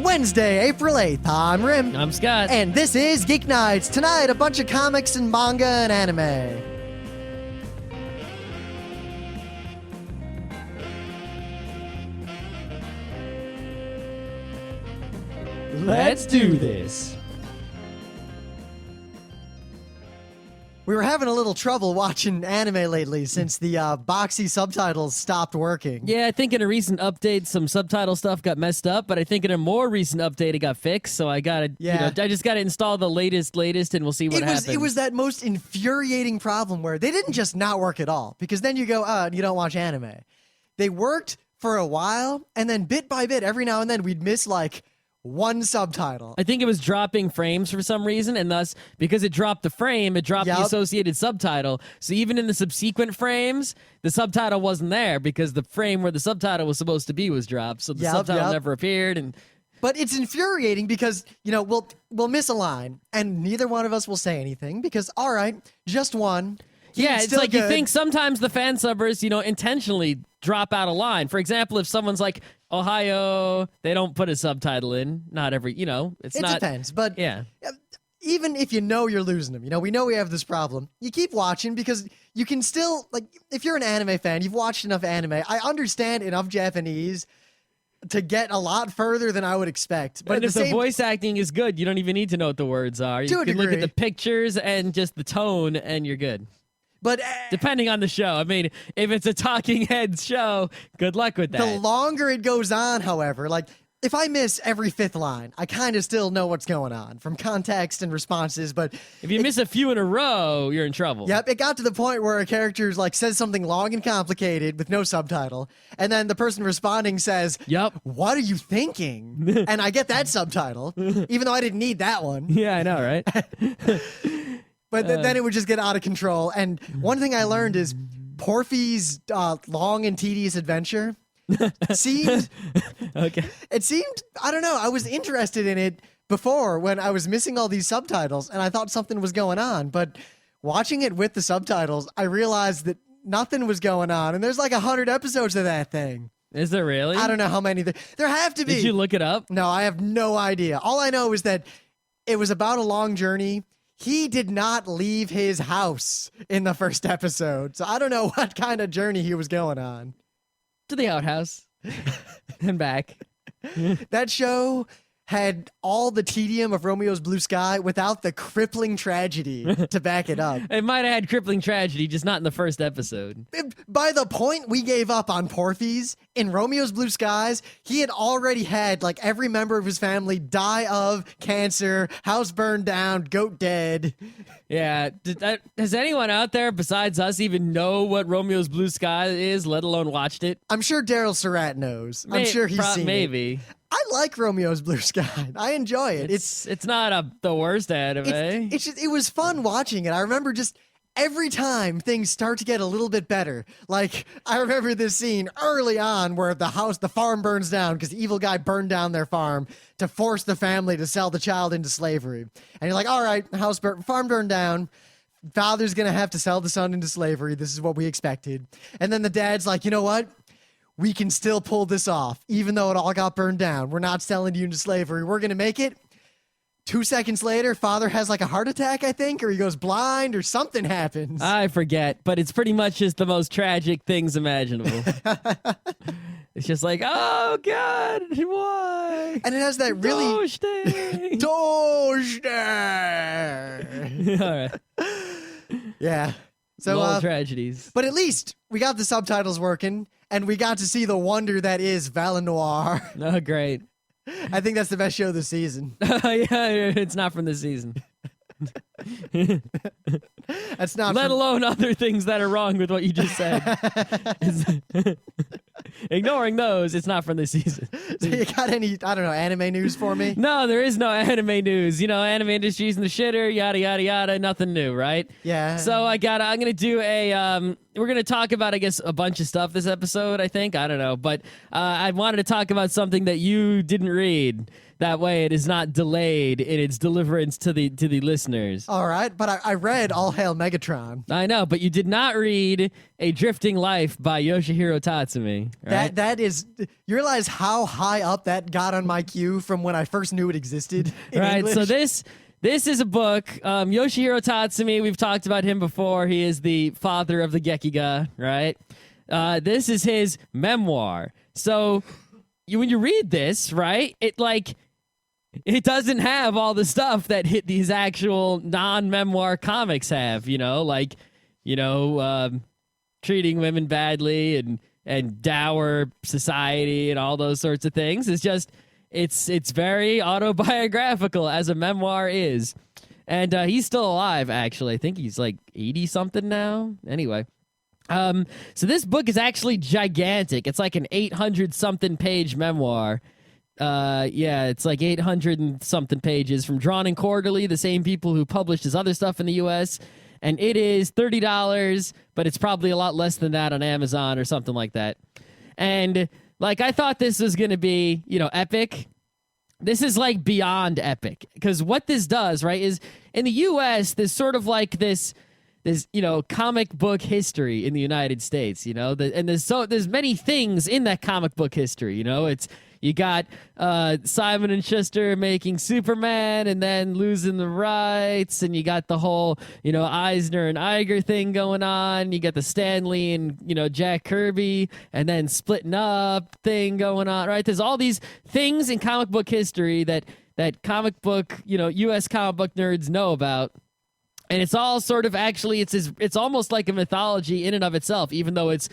Wednesday, April 8th. I'm Rim. I'm Scott. And this is Geeknights. Tonight, a bunch of comics and manga and anime. Let's do this. We were having a little trouble watching anime lately since the boxy subtitles stopped working. Yeah, I think in a recent update, some subtitle stuff got messed up, but I think in a more recent update, it got fixed. So I got to, I just got to install the latest, and we'll see what happens. It was that most infuriating problem where they didn't just not work at all, because then you go, you don't watch anime. They worked for a while, and then bit by bit, every now and then, we'd miss like one subtitle. I think it was dropping frames for some reason, and thus, because it dropped the frame, it dropped the associated subtitle. So even in the subsequent frames, the subtitle wasn't there because the frame where the subtitle was supposed to be was dropped. So the subtitle never appeared. But it's infuriating because, we'll miss a line, and neither one of us will say anything because, all right, just one. Yeah, it's like good. You think sometimes the fan subbers, intentionally drop out a line. For example, if someone's like, Ohio, they don't put a subtitle in. Not every, it depends, but yeah. Even if you're losing them, we know we have this problem. You keep watching because you can still, if you're an anime fan, you've watched enough anime. I understand enough Japanese to get a lot further than I would expect. But if the voice acting is good, you don't even need to know what the words are. You can look at the pictures and just the tone, and you're good. But depending on the show. I mean, if it's a talking heads show, good luck with that. The longer it goes on, however, if I miss every fifth line, I kind of still know what's going on from context and responses, but if you miss a few in a row, you're in trouble. Yep, it got to the point where a character says something long and complicated with no subtitle, and then the person responding says, "Yep, what are you thinking?" And I get that subtitle, even though I didn't need that one. Yeah, I know, right? But then it would just get out of control. And one thing I learned is Porphy's long and tedious adventure seemed... Okay. It seemed, I don't know, I was interested in it before when I was missing all these subtitles, and I thought something was going on. But watching it with the subtitles, I realized that nothing was going on. And there's 100 episodes of that thing. Is there really? I don't know how many. There have to be. Did you look it up? No, I have no idea. All I know is that it was about a long journey. He did not leave his house in the first episode, so I don't know what kind of journey he was going on. To the outhouse and back. That show had all the tedium of Romeo's Blue Sky without the crippling tragedy to back it up. It might have had crippling tragedy, just not in the first episode. By the point we gave up on Porphy's, in Romeo's Blue Skies, he had already had every member of his family die of cancer, house burned down, goat dead. Yeah. Does anyone out there besides us even know what Romeo's Blue Sky is, let alone watched it? I'm sure Daryl Surratt knows. I'm sure he's seen maybe. it. I like Romeo's Blue Sky. I enjoy it. It's not the worst anime. It was fun watching it. I remember just every time things start to get a little bit better. I remember this scene early on where the farm burns down because the evil guy burned down their farm to force the family to sell the child into slavery. And you're like, all right, farm burned down. Father's going to have to sell the son into slavery. This is what we expected. And then the dad's like, you know what? We can still pull this off, even though it all got burned down. We're not selling you into slavery. We're going to make it. 2 seconds later, father has a heart attack, I think, or he goes blind, or something happens. I forget, but it's pretty much just the most tragic things imaginable. It's just oh, God, why? And it has that really... Doge All right. Yeah. So, tragedies. But at least we got the subtitles working, and we got to see the wonder that is Valenoir. Oh, great. I think that's the best show this season. Yeah, it's not from this season. That's not. Let alone other things that are wrong with what you just said. Ignoring those, it's not from this season. So you got any, anime news for me? No, there is no anime news. Anime industry's in the shitter, yada, yada, yada, nothing new, right? Yeah. So I'm going to do we're going to talk about, I guess, a bunch of stuff this episode, I think. I don't know. But I wanted to talk about something that you didn't read. That way it is not delayed in its deliverance to the listeners. All right, but I read All Hail Megatron. I know, but you did not read A Drifting Life by Yoshihiro Tatsumi. Right? That is, you realize how high up that got on my queue from when I first knew it existed in right, English? so this is a book. Yoshihiro Tatsumi, we've talked about him before. He is the father of the Gekiga, right? This is his memoir. So when you read this, right, it doesn't have all the stuff that these actual non-memoir comics have, treating women badly and dour society and all those sorts of things. It's just it's very autobiographical, as a memoir is. And he's still alive, actually. I think he's like 80 something now. Anyway. So this book is actually gigantic. It's like an 800 something page memoir. It's like 800 and something pages from Drawn and Quarterly, the same people who published his other stuff in the US. And it is $30, but it's probably a lot less than that on Amazon or something like that. And I thought this was going to be, epic. This is like beyond epic, because what this does, right, is in the US, there's sort of like this comic book history in the United States, and there's many things in that comic book history, you got Simon and Schuster making Superman and then losing the rights, and you got the whole, Eisner and Iger thing going on. You got the Stan Lee and, Jack Kirby and then splitting up thing going on, right? There's all these things in comic book history that comic book, U.S. comic book nerds know about. And it's all sort of actually, it's almost like a mythology in and of itself, even though it's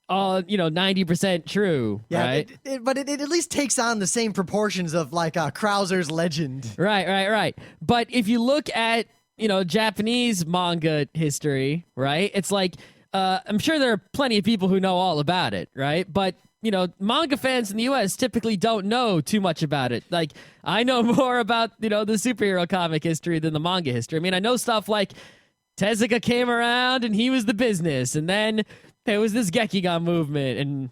90% true, right? But it at least takes on the same proportions of like Krauser's legend. Right. But if you look at, Japanese manga history, right? It's like, I'm sure there are plenty of people who know all about it, right? But, manga fans in the U.S. typically don't know too much about it. Like, I know more about, the superhero comic history than the manga history. I mean, I know stuff like Tezuka came around and he was the business, and then there was this Gekiga movement, and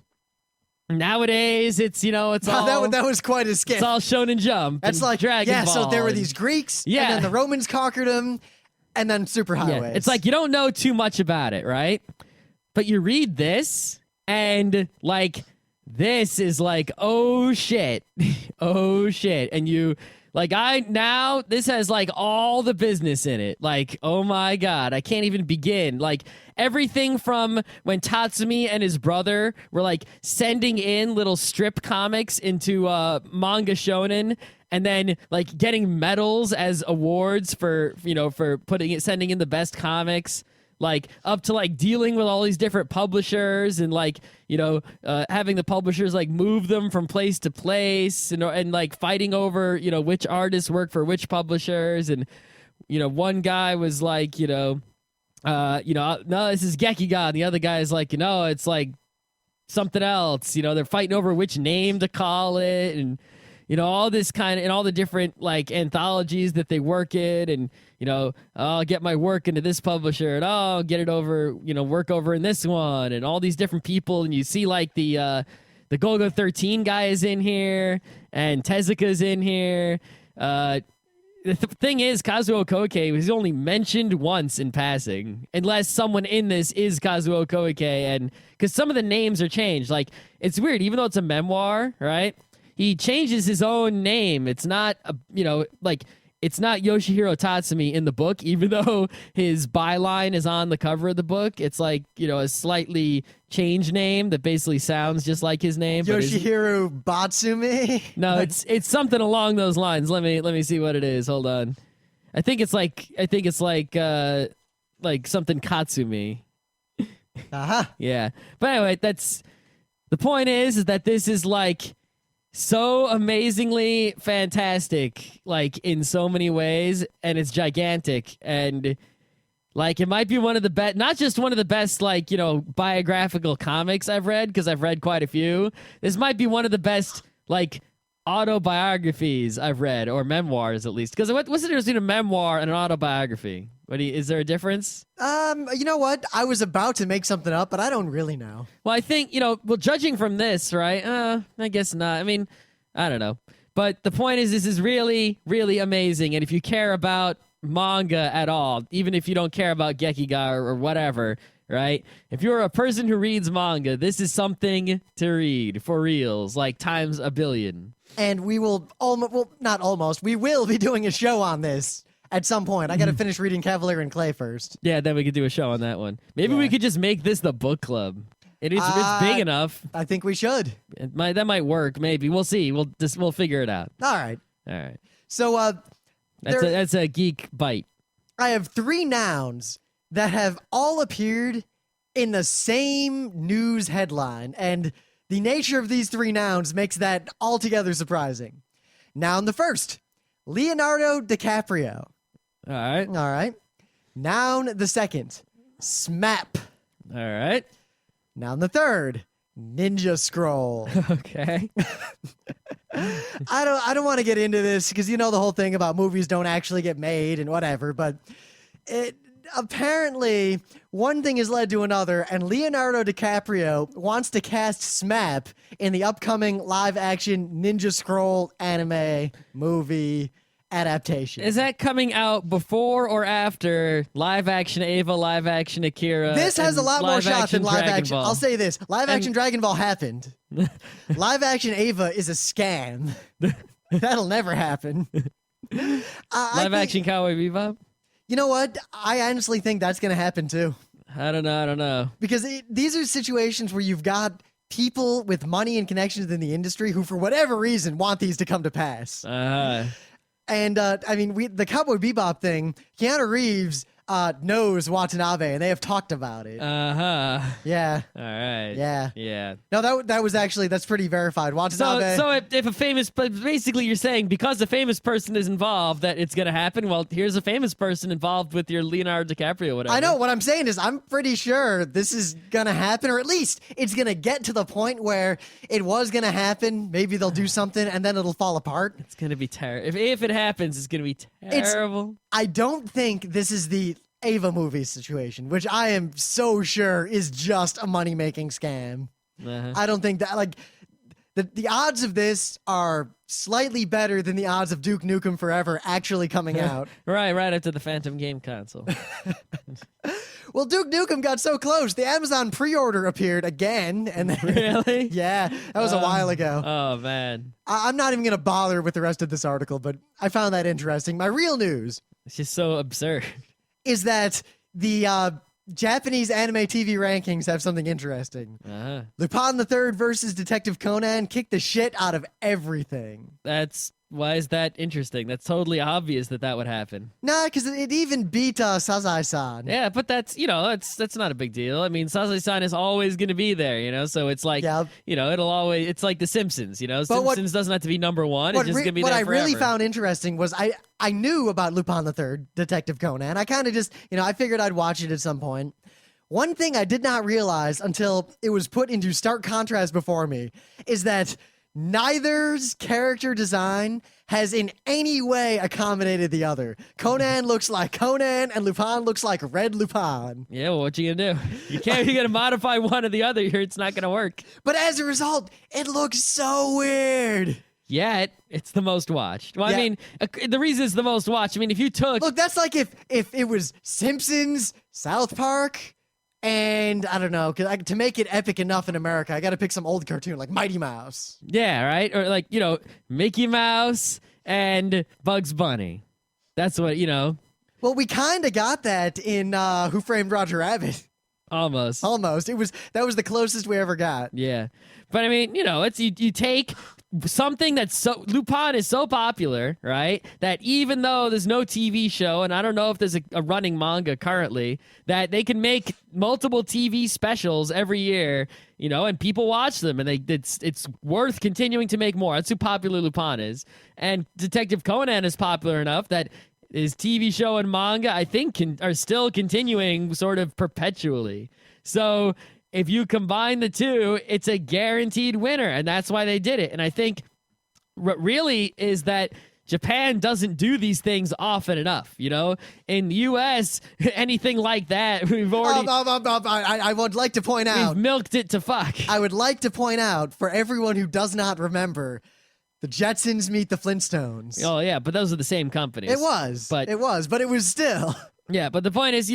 nowadays it's all that was quite a skip. It's all Shonen Jump. That's like Dragon Ball. So there were these Greeks, and then the Romans conquered them, and then superhighways. Yeah, it's like you don't know too much about it, right? But you read this, and this is like, oh shit, oh shit, and you. This has like all the business in it. Like, oh my God, I can't even begin. Like everything from when Tatsumi and his brother were like sending in little strip comics into manga shonen, and then like getting medals as awards for sending in the best comics. Like up to like dealing with all these different publishers and having the publishers like move them from place to place and like fighting over which artists work for which publishers, and one guy was like no, this is Gekiga, and the other guy is like it's like something else, they're fighting over which name to call it, and all this kind of, and all the different like anthologies that they work in, and I'll get my work into this publisher, and I'll get it over, work over in this one, and all these different people, and you see like the Golgo 13 guy is in here, and Tezuka's in here. The thing is, Kazuo Koike was only mentioned once in passing, unless someone in this is Kazuo Koike, and because some of the names are changed. Like, it's weird, even though it's a memoir, right? He changes his own name. It's not, it's not Yoshihiro Tatsumi in the book, even though his byline is on the cover of the book. It's like, a slightly changed name that basically sounds just like his name. Yoshihiro Batsumi? No, it's something along those lines. Let me see what it is. Hold on. I think it's like something Katsumi. Uh-huh. Yeah. But anyway, the point is that this is like so amazingly fantastic, like in so many ways, and it's gigantic, and like it might be one of the best, not just one of the best, like, biographical comics I've read, because I've read quite a few. This might be one of the best, like, autobiographies I've read, or memoirs at least. Because what's the difference between a memoir and an autobiography? Is there a difference? You know what? I was about to make something up, but I don't really know. Well, I think, judging from this, right? I guess not. I mean, I don't know. But the point is, this is really, really amazing. And if you care about manga at all, even if you don't care about Gekiga or whatever, right? If you're a person who reads manga, this is something to read for reals, like times a billion. And we will not almost. We will be doing a show on this at some point. I got to finish reading Cavalier and Clay first. Yeah, then we could do a show on that one. Maybe we could just make this the book club. It's big enough. I think we should. That might work. Maybe we'll see. We'll figure it out. All right. So that's a geek bite. I have 3 nouns that have all appeared in the same news headline, and the nature of these 3 nouns makes that altogether surprising. Noun the first, Leonardo DiCaprio. All right. Noun the second, SMAP. All right. Noun the third, Ninja Scroll. Okay. I don't want to get into this because you know the whole thing about movies don't actually get made and whatever, but apparently one thing has led to another, and Leonardo DiCaprio wants to cast SMAP in the upcoming live-action Ninja Scroll anime movie adaptation. Is that coming out before or after live-action Ava, live-action Akira? This has a lot more shots than live-action. Ball. I'll say this. Live-action Dragon Ball happened. Live-action Ava is a scam. That'll never happen. Live-action Cowboy Bebop? You know what? I honestly think that's going to happen too. I don't know. Because these are situations where you've got people with money and connections in the industry who, for whatever reason, want these to come to pass. And I mean, the Cowboy Bebop thing, Keanu Reeves knows Watanabe, and they have talked about it. Yeah. All right. Yeah. No, that's pretty verified. Watanabe. So if a famous, but basically you're saying because a famous person is involved that it's gonna happen. Well, here's a famous person involved with your Leonardo DiCaprio, whatever. I know what I'm saying is I'm pretty sure this is gonna happen, or at least it's gonna get to the point where it was gonna happen. Maybe they'll do something, and then it'll fall apart. It's gonna be terrible. If it happens, it's gonna be terrible. I don't think this is the Ava movie situation, which I am so sure is just a money-making scam. I don't think that, like, the odds of this are slightly better than the odds of Duke Nukem Forever actually coming out. right after the Phantom game console. Well, Duke Nukem got so close. The Amazon pre-order appeared again. And then, really? Yeah, that was a while ago. Oh, man. I'm not even going to bother with the rest of this article, but I found that interesting. My real news It's just so absurd. Is that the Japanese anime TV rankings have something interesting. Lupin the Third versus Detective Conan kicked the shit out of everything. Why is that interesting? That's totally obvious that would happen. Nah, because it even beat Sazai-san. Yeah, but that's not a big deal. I mean, Sazai-san is always going to be there, so it's like, it'll always, it's like The Simpsons, Simpsons doesn't have to be number one. It's just going to be there forever. What I really found interesting was I knew about Lupin the Third, Detective Conan. I kind of just, I figured I'd watch it at some point. One thing I did not realize until it was put into stark contrast before me is that neither's character design has in any way accommodated the other. Conan looks like Conan, and Lupin looks like Red Lupin. Yeah, well, what you gonna do? You can't. You gotta modify one or the other here. It's not gonna work. But as a result, it looks so weird. Yet it's the most watched. Well, yeah. I mean, the reason it's the most watched. I mean, if you took that's like if it was Simpsons, South Park. And I don't know, because to make it epic enough in America, I got to pick some old cartoon like Mighty Mouse. Yeah, right? Or like, Mickey Mouse and Bugs Bunny. That's what, Well, we kind of got that in Who Framed Roger Rabbit. Almost. That was the closest we ever got. Yeah. But I mean, it's you take something that's Lupin is so popular, right? That even though there's no TV show, and I don't know if there's a running manga currently, that they can make multiple TV specials every year, and people watch them, and it's worth continuing to make more. That's how popular Lupin is. And Detective Conan is popular enough that his TV show and manga, I think, are still continuing sort of perpetually. So if you combine the two, it's a guaranteed winner, and that's why they did it. And I think what really is that Japan doesn't do these things often enough, In the U.S., anything like that, we've already... I would like to point out... We've milked it to fuck. I would like to point out, for everyone who does not remember, The Jetsons meet the Flintstones. Oh yeah, but those are the same companies. It was, but it was still. Yeah, but the point is,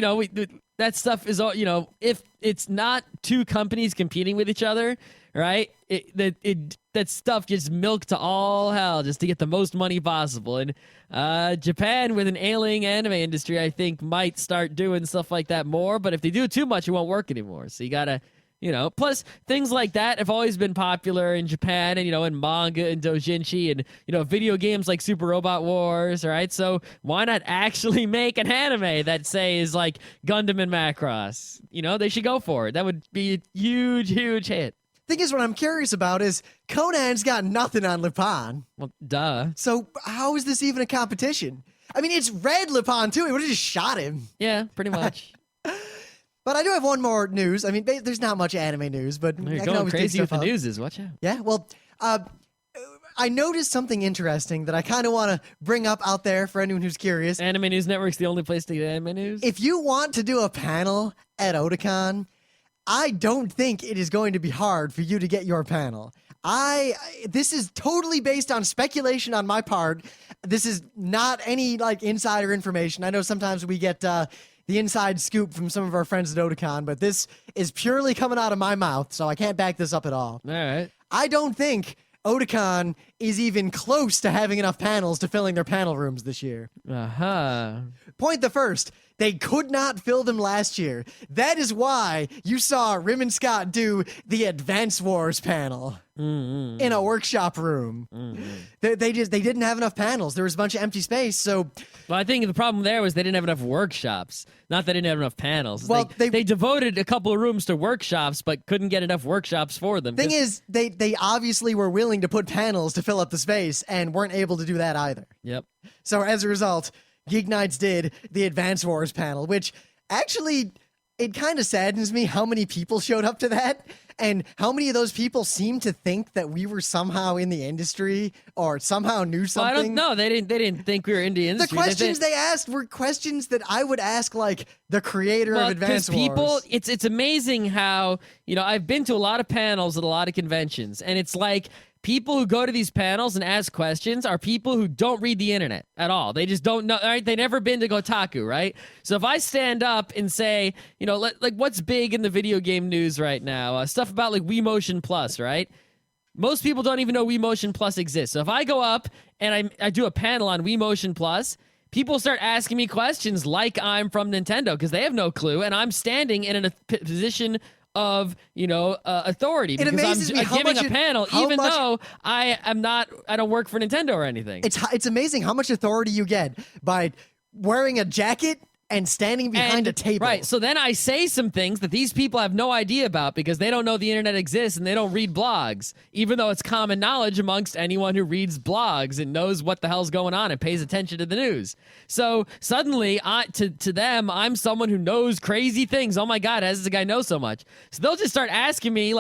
that stuff is all, if it's not two companies competing with each other, right? That stuff gets milked to all hell just to get the most money possible. And Japan, with an ailing anime industry, I think might start doing stuff like that more. But if they do it too much, it won't work anymore. So you gotta. Plus things like that have always been popular in Japan and, in manga and doujinshi and, video games like Super Robot Wars, right? So why not actually make an anime that, say, is like Gundam and Macross? They should go for it. That would be a huge, huge hit. Thing is, what I'm curious about is Conan's got nothing on Lupin. Well, duh. So how is this even a competition? I mean, it's Red Lupin, too. He would have just shot him. Yeah, pretty much. But I do have one more news. I mean, there's not much anime news, but you're going crazy with the news. Watch out. Yeah, well, I noticed something interesting that I kind of want to bring up out there for anyone who's curious. Anime News Network's the only place to get anime news? If you want to do a panel at Otakon, I don't think it is going to be hard for you to get your panel. This is totally based on speculation on my part. This is not any insider information. I know sometimes we get the inside scoop from some of our friends at Otakon, but this is purely coming out of my mouth, so I can't back this up at all. All right. I don't think Otakon is even close to having enough panels to filling their panel rooms this year. Uh-huh. Point the first. They could not fill them last year. That is why you saw Rim and Scott do the Advance Wars panel in a workshop room. They didn't have enough panels. There was a bunch of empty space, so... Well, I think the problem there was they didn't have enough workshops. Not that they didn't have enough panels. Well, they devoted a couple of rooms to workshops, but couldn't get enough workshops for them. Thing is, they obviously were willing to put panels to fill up the space and weren't able to do that either. Yep. So as a result... Geeknights did the Advance Wars panel, which actually, it kind of saddens me how many people showed up to that and how many of those people seemed to think that we were somehow in the industry or somehow knew something. Well, I don't know. They didn't think we were in the industry. The questions they asked were questions that I would ask the creator of Advance Wars. People, it's amazing how, I've been to a lot of panels at a lot of conventions, and it's like people who go to these panels and ask questions are people who don't read the internet at all. They just don't know, right? They've never been to Kotaku, right? So if I stand up and say, what's big in the video game news right now? Stuff about Wii Motion Plus, right? Most people don't even know Wii Motion Plus exists. So if I go up and I do a panel on Wii Motion Plus, people start asking me questions like I'm from Nintendo because they have no clue, and I'm standing in a position of authority because I'm giving a panel even though I don't work for Nintendo or anything. It's amazing how much authority you get by wearing a jacket and standing behind a table. Right. So then I say some things that these people have no idea about because they don't know the internet exists and they don't read blogs, even though it's common knowledge amongst anyone who reads blogs and knows what the hell's going on and pays attention to the news. So suddenly, to them, I'm someone who knows crazy things. Oh my God, how does this guy know so much? So they'll just start asking me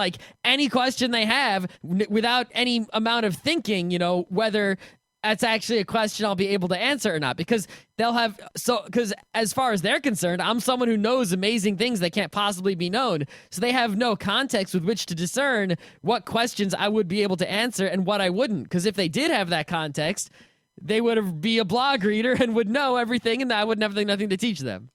any question they have without any amount of thinking, whether that's actually a question I'll be able to answer or not, because as far as they're concerned, I'm someone who knows amazing things that can't possibly be known. So they have no context with which to discern what questions I would be able to answer and what I wouldn't. Because if they did have that context, they would be a blog reader and would know everything, and I would have nothing to teach them.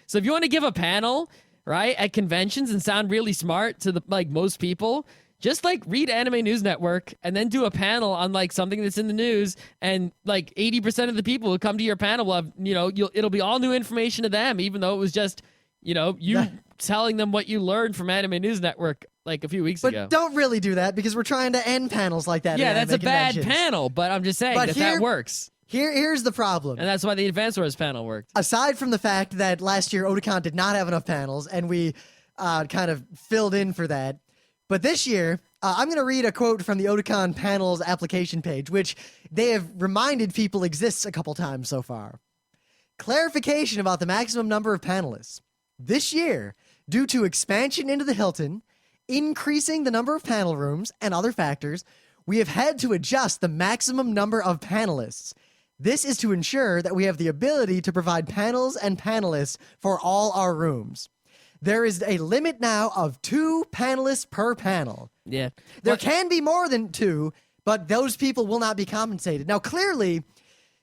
So if you want to give a panel, right, at conventions and sound really smart to most people, just read Anime News Network and then do a panel on something that's in the news, and 80% of the people who come to your panel will have, it'll be all new information to them, even though it was just, you telling them what you learned from Anime News Network a few weeks ago. But don't really do that because we're trying to end panels like that. Yeah, that's a bad panel, but I'm just saying that works. Here's the problem. And that's why the Advance Wars panel worked. Aside from the fact that last year Otakon did not have enough panels and we kind of filled in for that, but this year, I'm going to read a quote from the Otakon panel's application page, which they have reminded people exists a couple times so far. Clarification about the maximum number of panelists. This year, due to expansion into the Hilton, increasing the number of panel rooms, and other factors, we have had to adjust the maximum number of panelists. This is to ensure that we have the ability to provide panels and panelists for all our rooms. There is a limit now of 2 panelists per panel. Yeah. There can be more than 2, but those people will not be compensated. Now, clearly,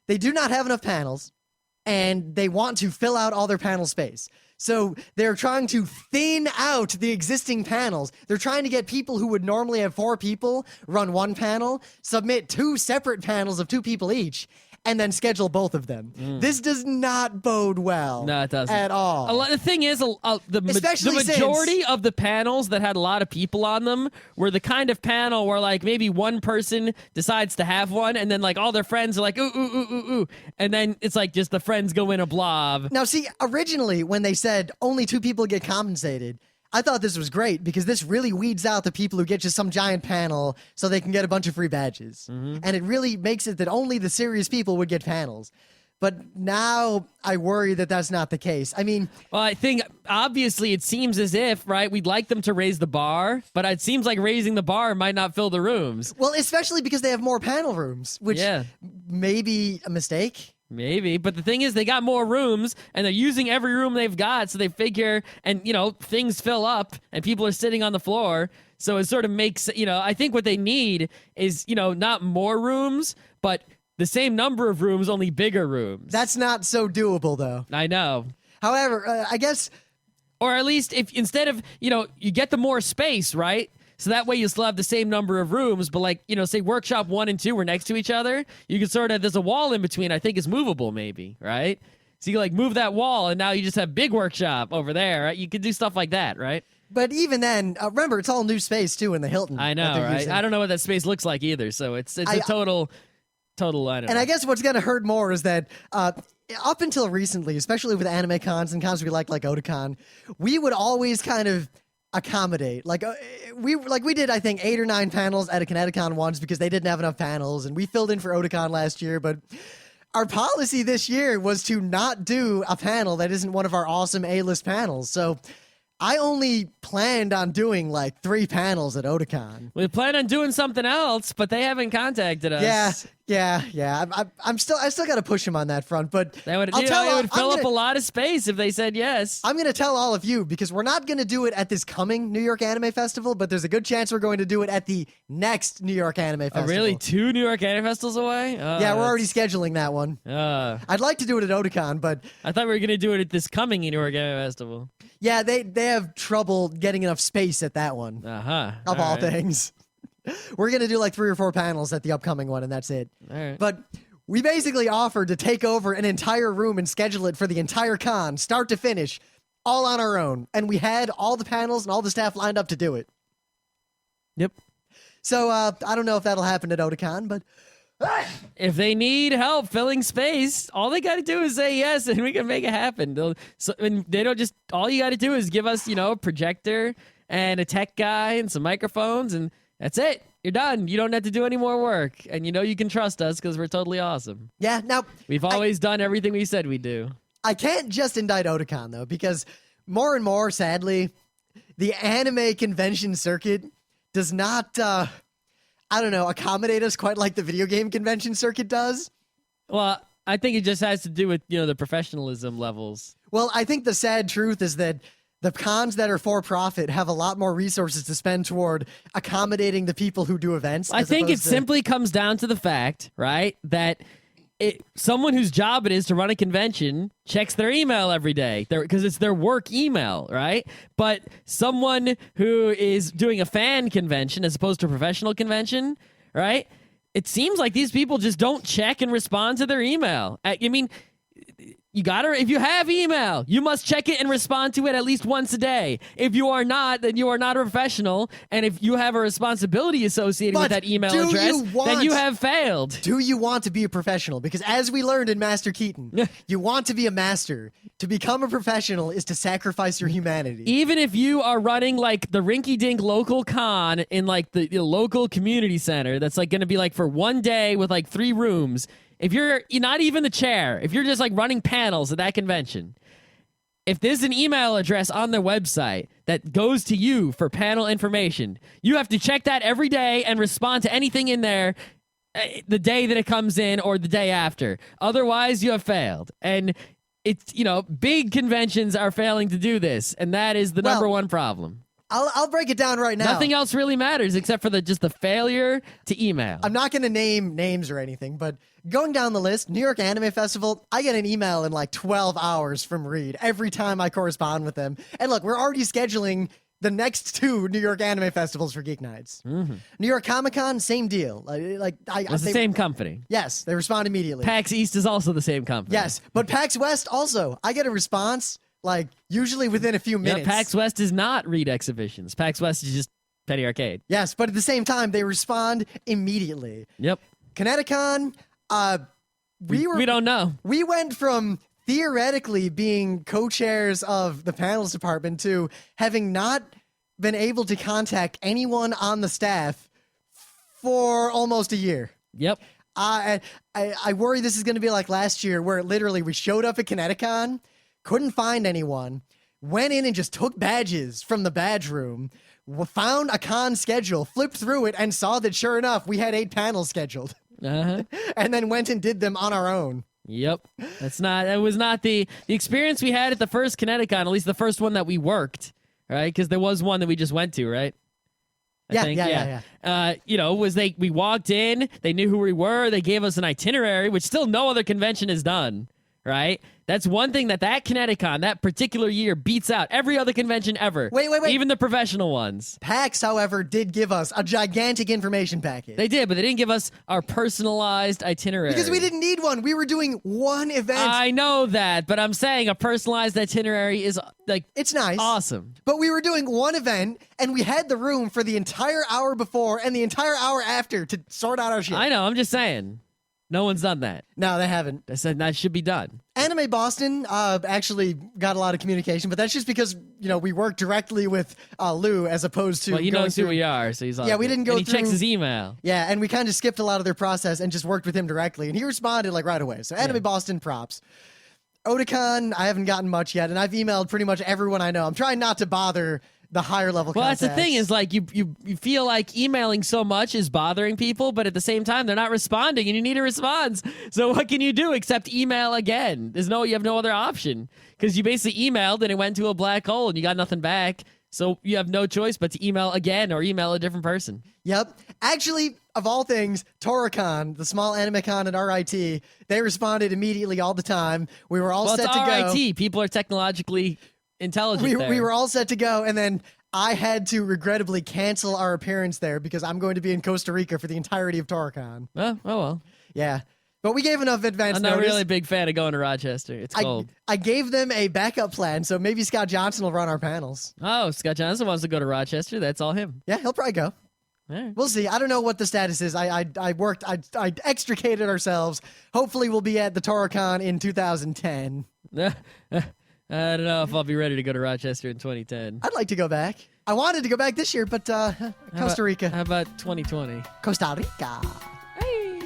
they do not have enough panels, and they want to fill out all their panel space. So they're trying to thin out the existing panels. They're trying to get people who would normally have 4 people run one panel, submit 2 separate panels of 2 people each, and then schedule both of them. This does not bode well. No, it doesn't at all. The thing is, the majority of the panels that had a lot of people on them were the kind of panel where like maybe one person decides to have one, and then like all their friends are like ooh ooh ooh ooh ooh, and then it's like just the friends go in a blob. Now, see, originally when they said only 2 people get compensated, I thought this was great because this really weeds out the people who get just some giant panel so they can get a bunch of free badges. And it really makes it that only the serious people would get panels. But now I worry that that's not the case. I mean... Well, I think, obviously, it seems as if, right, we'd like them to raise the bar, but it seems like raising the bar might not fill the rooms. Well, especially because they have more panel rooms, which may be a mistake. Maybe, but the thing is, they got more rooms, and they're using every room they've got, so they figure, and, you know, things fill up, and people are sitting on the floor, so it sort of makes, you know, I think what they need is, you know, not more rooms, but the same number of rooms, only bigger rooms. That's not so doable, though. I know. However, I guess... Or at least, if instead of, you know, you get the more space, right? So that way you still have the same number of rooms, but like, you know, say workshop 1 and 2 were next to each other. You can sort of, there's a wall in between, I think is movable maybe, right? So you like move that wall and now you just have big workshop over there, right? You could do stuff like that, right? But even then, remember, it's all new space too in the Hilton. I know, right? Using. I don't know what that space looks like either, so it's a total, I don't know. And I guess what's going to hurt more is that up until recently, especially with anime cons and cons we like Otakon, we would always kind of accommodate. Like we did, I think, 8 or 9 panels at a Kineticon once because they didn't have enough panels, and we filled in for Otakon last year, but our policy this year was to not do a panel that isn't one of our awesome A-list panels. So I only planned on doing like 3 panels at Otakon. We planned on doing something else, but they haven't contacted us. Yeah. I still got to push them on that front, but They would fill up a lot of space if they said yes. I'm going to tell all of you because we're not going to do it at this coming New York Anime Festival, but there's a good chance we're going to do it at the next New York Anime Festival. Oh, really? 2 New York Anime Festivals away? Yeah, we're already scheduling that one. I'd like to do it at Otakon, but I thought we were going to do it at this coming New York Anime Festival. Yeah, they have trouble getting enough space at that one. Of all things. We're going to do like 3 or 4 panels at the upcoming one, and that's it. All right. But we basically offered to take over an entire room and schedule it for the entire con, start to finish, all on our own. And we had all the panels and all the staff lined up to do it. Yep. So I don't know if that'll happen at Otakon, but... If they need help filling space, all they got to do is say yes, and we can make it happen. They don't just... All you got to do is give us, you know, a projector and a tech guy and some microphones, and that's it. You're done. You don't have to do any more work. And you know you can trust us because we're totally awesome. Yeah, now... We've always done everything we said we'd do. I can't just indict Otakon, though, because more and more, sadly, the anime convention circuit does not, accommodate us quite like the video game convention circuit does. Well, I think it just has to do with, you know, the professionalism levels. Well, I think the sad truth is that the cons that are for profit have a lot more resources to spend toward accommodating the people who do events. I think it simply comes down to the fact, right, that someone whose job it is to run a convention checks their email every day because it's their work email, right? But someone who is doing a fan convention as opposed to a professional convention, right? It seems like these people just don't check and respond to their email. I mean, you gotta, if you have email, you must check it and respond to it at least once a day. If you are not, then you are not a professional. And if you have a responsibility associated with that email address, then you have failed. Do you want to be a professional? Because as we learned in Master Keaton, you want to be a master. To become a professional is to sacrifice your humanity. Even if you are running like the rinky-dink local con in like the local community center, that's like going to be like for one day with like 3 rooms. If you're not even the chair, if you're just like running panels at that convention, if there's an email address on their website that goes to you for panel information, you have to check that every day and respond to anything in there the day that it comes in or the day after. Otherwise, you have failed. And it's, you know, big conventions are failing to do this, and that is the number one problem. I'll break it down right now. Nothing else really matters except for just the failure to email. I'm not going to name names or anything, but going down the list, New York Anime Festival, I get an email in like 12 hours from Reed every time I correspond with them. And look, we're already scheduling the next 2 New York Anime Festivals for Geeknights. Mm-hmm. New York Comic Con, same deal. It's the same company. Yes, they respond immediately. PAX East is also the same company. Yes, but PAX West also, I get a response like usually within a few minutes. Yeah, PAX West is not Reed Exhibitions. PAX West is just Penny Arcade. Yes, but at the same time, they respond immediately. Yep. Kineticon, we don't know. We went from theoretically being co-chairs of the panels department to having not been able to contact anyone on the staff for almost a year. Yep. I worry this is going to be like last year where literally we showed up at Kineticon, couldn't find anyone, went in and just took badges from the badge room, found a con schedule, flipped through it, and saw that sure enough, we had 8 panels scheduled. Uh-huh. And then went and did them on our own. Yep. It was not the experience we had at the first Kineticon, at least the first one that we worked, right? Because there was one that we just went to, right? I think. We walked in, they knew who we were, they gave us an itinerary, which still no other convention has done, right? That's one thing that Kineticon, that particular year, beats out every other convention ever. Wait. Even the professional ones. PAX, however, did give us a gigantic information package. They did, but they didn't give us our personalized itinerary. Because we didn't need one. We were doing one event. I know that, but I'm saying a personalized itinerary is it's nice. Awesome. But we were doing one event, and we had the room for the entire hour before and the entire hour after to sort out our shit. I know, I'm just saying. No one's done that. No, they haven't. I said that should be done. Anime Boston actually got a lot of communication, but that's just because, we work directly with Lou as opposed to. Well, he knows who we are, so he's all we didn't go and he through. checks his email. Yeah, and we kind of skipped a lot of their process and just worked with him directly, and he responded like right away. So Anime Boston props. Otakon, I haven't gotten much yet, and I've emailed pretty much everyone I know. I'm trying not to bother the higher level contacts. That's the thing is you feel like emailing so much is bothering people, but at the same time they're not responding and you need a response. So what can you do except email again? You have no other option because you basically emailed and it went to a black hole and you got nothing back. So you have no choice but to email again or email a different person. Yep. Actually, of all things, Toricon, the small anime con at RIT, they responded immediately all the time. We were all set to go. RIT. People are technologically intelligent there. We were all set to go, and then I had to regrettably cancel our appearance there because I'm going to be in Costa Rica for the entirety of Toricon. Oh well. Yeah. But we gave enough advance I'm notice. not really a big fan of going to Rochester. It's cold. I gave them a backup plan, so maybe Scott Johnson will run our panels. Oh, Scott Johnson wants to go to Rochester. That's all him. Yeah, he'll probably go. Right. We'll see. I don't know what the status is. I extricated ourselves. Hopefully we'll be at the Toricon in 2010. I don't know if I'll be ready to go to Rochester in 2010. I'd like to go back. I wanted to go back this year, but Costa Rica. How about 2020? Costa Rica. Hey.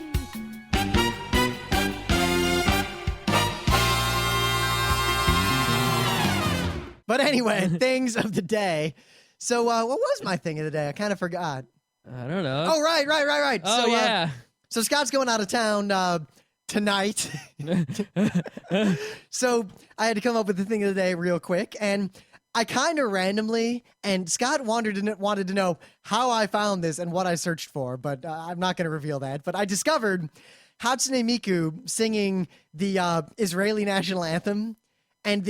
But anyway, things of the day. So what was my thing of the day? I kind of forgot. I don't know. Oh, right. Oh, so, yeah. So Scott's going out of town tonight. So I had to come up with the thing of the day real quick. And I kind of randomly, and Scott wanted to know how I found this and what I searched for, but I'm not going to reveal that. But I discovered Hatsune Miku singing the Israeli national anthem and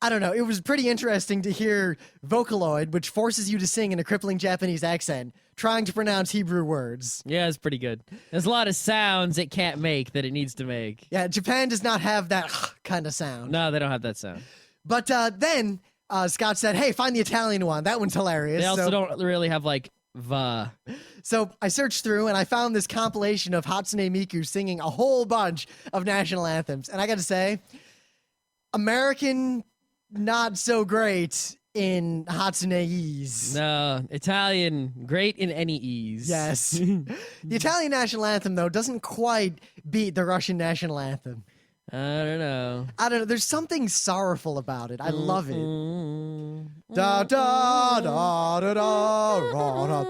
I don't know, it was pretty interesting to hear Vocaloid, which forces you to sing in a crippling Japanese accent, trying to pronounce Hebrew words. Yeah, it's pretty good. There's a lot of sounds it can't make that it needs to make. Yeah, Japan does not have that kind of sound. No, they don't have that sound. But then Scott said, hey, find the Italian one. That one's hilarious. They also don't really have, va. So I searched through and I found this compilation of Hatsune Miku singing a whole bunch of national anthems. And I got to say, American, not so great in Hatsune-ese. No, Italian, great in any ease. Yes. The Italian national anthem, though, doesn't quite beat the Russian national anthem. I don't know. There's something sorrowful about it. I love it. Da da da da da da.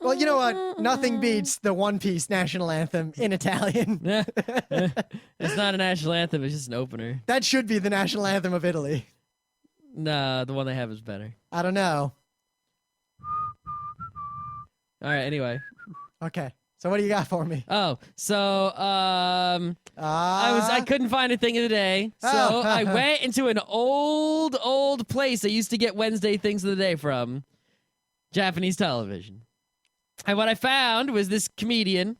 Well, you know what? Nothing beats the One Piece national anthem in Italian. It's not a national anthem. It's just an opener. That should be the national anthem of Italy. Nah, the one they have is better. I don't know. All right. Anyway. Okay. So what do you got for me? Oh, so I couldn't find a thing of the day, so Oh. I went into an old place I used to get Wednesday things of the day from, Japanese television. And what I found was this comedian,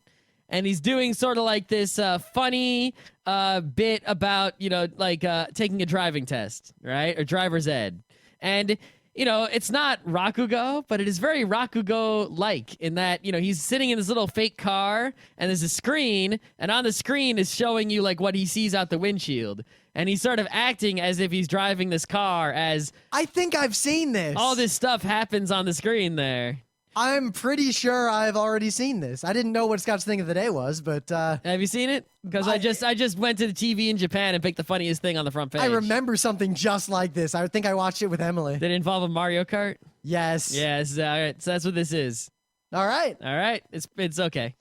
and he's doing sort of like this funny bit about, taking a driving test, right? Or driver's ed. And, it's not Rakugo, but it is very Rakugo-like in that, he's sitting in this little fake car, and there's a screen, and on the screen is showing you, like, what he sees out the windshield. And he's sort of acting as if he's driving this car as... I think I've seen this. all this stuff happens on the screen there. I'm pretty sure I've already seen this. I didn't know what Scott's thing of the day was, but Have you seen it? Because I just went to the TV in Japan and picked the funniest thing on the front page. I remember something just like this. I think I watched it with Emily. Did it involve a Mario Kart? Yes. Yes. All right. So that's what this is. All right. All right. It's okay.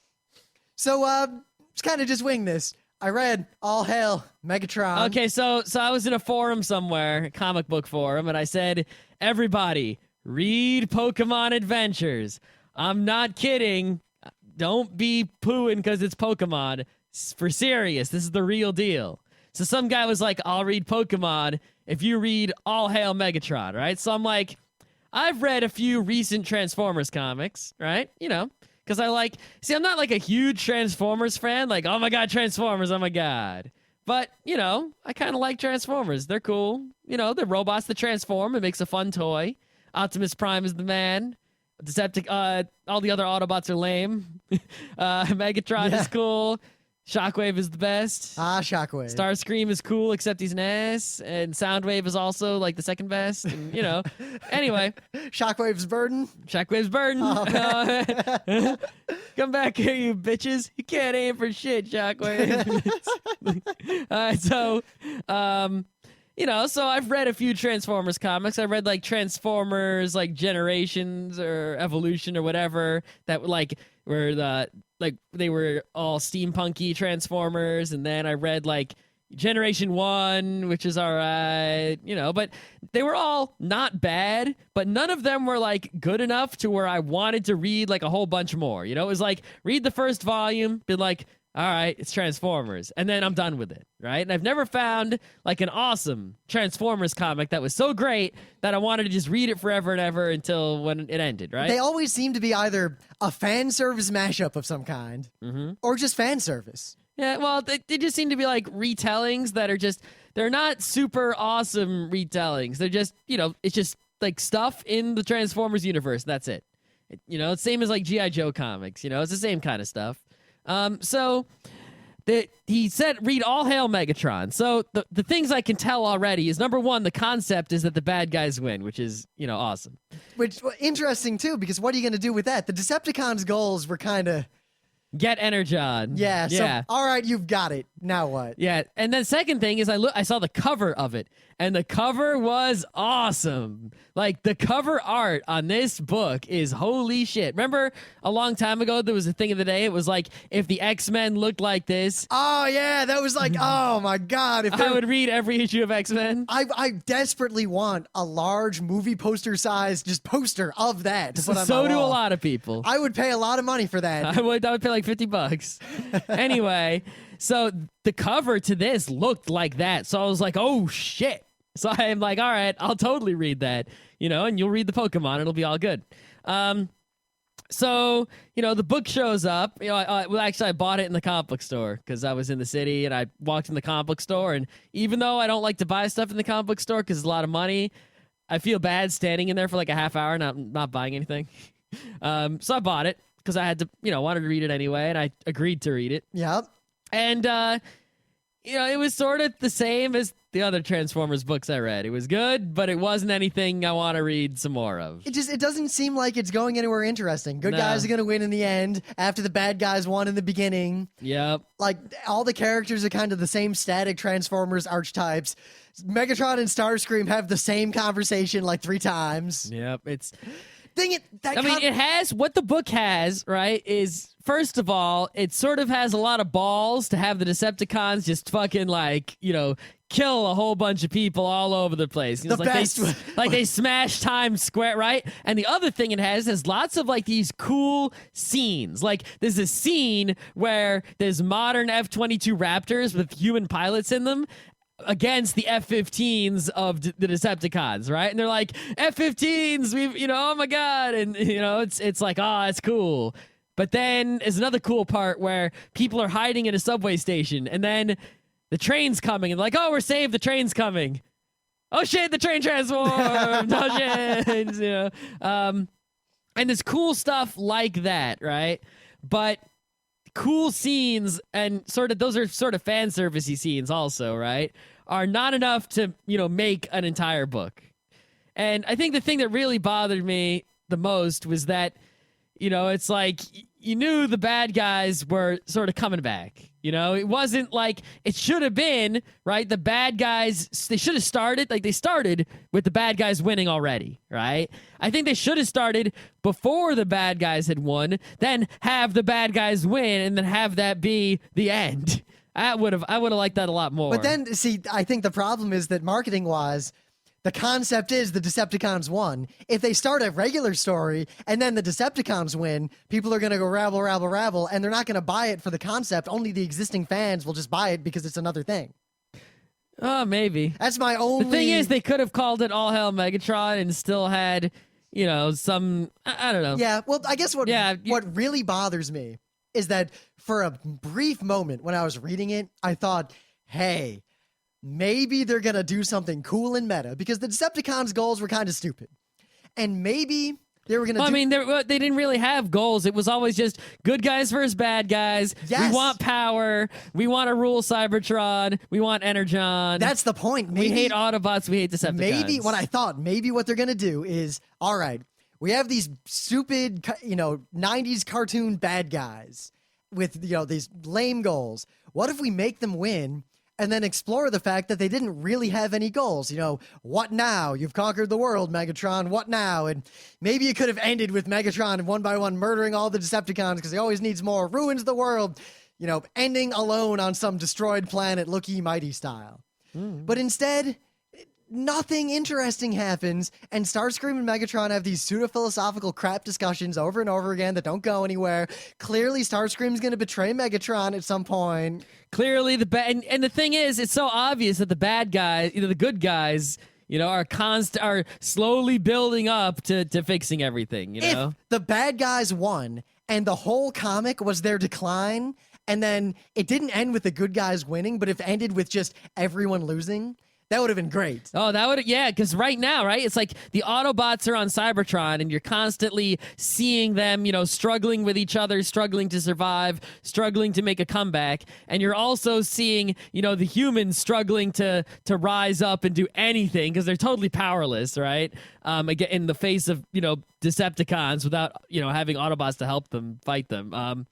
So let's kind of just wing this. I read All Hail Megatron. Okay. So I was in a forum somewhere, a comic book forum, and I said, everybody, read Pokemon Adventures. I'm not kidding. Don't be pooing because it's Pokemon. For serious, this is the real deal. So some guy was like, I'll read Pokemon if you read All Hail Megatron, right? So I'm like, I've read a few recent Transformers comics, right? Because I'm not like a huge Transformers fan. Like, oh my God, Transformers, oh my God. But, I kind of like Transformers. They're cool. They're robots that transform. It makes a fun toy. Optimus Prime is the man. All the other Autobots are lame. Megatron is cool. Shockwave is the best. Shockwave. Starscream is cool, except he's an ass. And Soundwave is also like the second best. And, anyway. Shockwave's burden. Shockwave's burden. Oh. Come back here, you bitches. You can't aim for shit, Shockwave. So I've read a few Transformers comics. I read like Transformers, like Generations or Evolution or whatever that were they were all steampunky Transformers, and then I read like Generation 1, which is all right, but they were all not bad, but none of them were like good enough to where I wanted to read like a whole bunch more. It was like read the first volume, be like, all right, it's Transformers, and then I'm done with it, right? And I've never found like an awesome Transformers comic that was so great that I wanted to just read it forever and ever until when it ended, right? They always seem to be either a fan service mashup of some kind or just fan service. Yeah, well, they just seem to be like retellings that are they're not super awesome retellings. They're just, it's just like stuff in the Transformers universe. That's it. It's same as like G.I. Joe comics, it's the same kind of stuff. So he said, read All Hail Megatron. So the things I can tell already is, number one, the concept is that the bad guys win, which is, awesome. Which, interesting too, because what are you going to do with that? The Decepticons' goals were kind of... Get Energon. Yeah. So, all right, you've got it. Now what? Yeah. And then second thing is I saw the cover of it, and the cover was awesome. Like, the cover art on this book is holy shit. Remember a long time ago, there was a thing of the day. It was like, if the X-Men looked like this. Oh, yeah. That was like, oh, my God. I would read every issue of X-Men. I desperately want a large movie poster size just poster of that to put on so my do wall. a lot of people. I would pay a lot of money for that. I would pay like $50. Anyway, so the cover to this looked like that. So I was like, oh, shit. So I'm like, all right, I'll totally read that, and you'll read the Pokemon. It'll be all good. So, the book shows up. I bought it in the comic book store because I was in the city, and I walked in the comic book store. And even though I don't like to buy stuff in the comic book store because it's a lot of money, I feel bad standing in there for like a half hour and not buying anything. So I bought it because I had to, wanted to read it anyway, and I agreed to read it. Yep. And, it was sort of the same as the other Transformers books I read. It was good, but it wasn't anything I want to read some more of. It doesn't seem like it's going anywhere interesting. Good guys are going to win in the end after the bad guys won in the beginning. Yep. Like, all the characters are kind of the same static Transformers archetypes. Megatron and Starscream have the same conversation like 3 times. Yep. Dang it. It has, what the book has, right, is, first of all, it sort of has a lot of balls to have the Decepticons just fucking, like, kill a whole bunch of people all over the place. The best. They smash Times Square, right? And the other thing it has lots of like these cool scenes. Like there's a scene where there's modern F-22 Raptors with human pilots in them against the F-15s of the Decepticons, right? And they're like, F-15s, oh my God. And, it's like, it's cool. But then there's another cool part where people are hiding in a subway station, and then the train's coming, and like, we're saved, the train's coming. Oh shit, the train transformed. Oh shit. And there's cool stuff like that, right? But cool scenes and those are sort of fan servicey scenes also, right? Are not enough to, make an entire book. And I think the thing that really bothered me the most was that, it's like you knew the bad guys were sort of coming back. It wasn't like it should have been, right? The bad guys, they should have started, like they started with the bad guys winning already, right? I think they should have started before the bad guys had won, then have the bad guys win, and then have that be the end. I would have liked that a lot more. But then, see, I think the problem is that marketing-wise, the concept is the Decepticons won. If they start a regular story and then the Decepticons win, people are going to go rabble, rabble, rabble, and they're not going to buy it for the concept. Only the existing fans will just buy it because it's another thing. Oh, maybe. That's my only... The thing is, they could have called it All Hail Megatron and still had, some... I don't know. Yeah, well, I guess what really bothers me is that for a brief moment when I was reading it, I thought, hey... maybe they're going to do something cool in meta because the Decepticons' goals were kind of stupid. And maybe they were going to I mean, they didn't really have goals. It was always just good guys versus bad guys. Yes. We want power. We want to rule Cybertron. We want Energon. That's the point. We hate Autobots. We hate Decepticons. Maybe what they're going to do is, all right, we have these stupid, 90s cartoon bad guys with, these lame goals. What if we make them win and then explore the fact that they didn't really have any goals? What now? You've conquered the world, Megatron. What now? And maybe it could have ended with Megatron one by one murdering all the Decepticons because he always needs more, ruins the world, ending alone on some destroyed planet, Look-y Mighty style. But instead, nothing interesting happens, and Starscream and Megatron have these pseudo-philosophical crap discussions over and over again that don't go anywhere. Clearly, Starscream's going to betray Megatron at some point. Clearly, and the thing is, it's so obvious that the bad guys, the good guys, are slowly building up to fixing everything. If the bad guys won, and the whole comic was their decline, and then it didn't end with the good guys winning, but if it ended with just everyone losing, that would have been great. Oh, because right now, right, it's like the Autobots are on Cybertron, and you're constantly seeing them, struggling with each other, struggling to survive, struggling to make a comeback, and you're also seeing, the humans struggling to rise up and do anything because they're totally powerless, right? Again, in the face of, Decepticons without, having Autobots to help them fight them.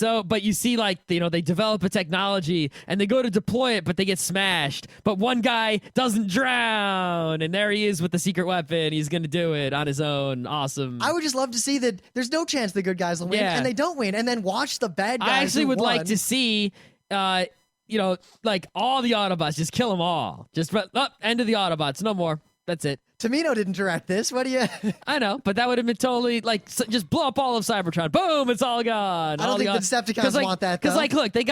But you see, they develop a technology and they go to deploy it, but they get smashed. But one guy doesn't drown, and there he is with the secret weapon. He's going to do it on his own. Awesome. I would just love to see that there's no chance the good guys will win, and they don't win, and then watch the bad guys. I actually would like to see, all the Autobots, just kill them all. Just end of the Autobots, no more. That's it. Tomino didn't direct this. What do you... I know, but that would have been totally, just blow up all of Cybertron. Boom, it's all gone. I don't think the Decepticons want that, though. Because, look, they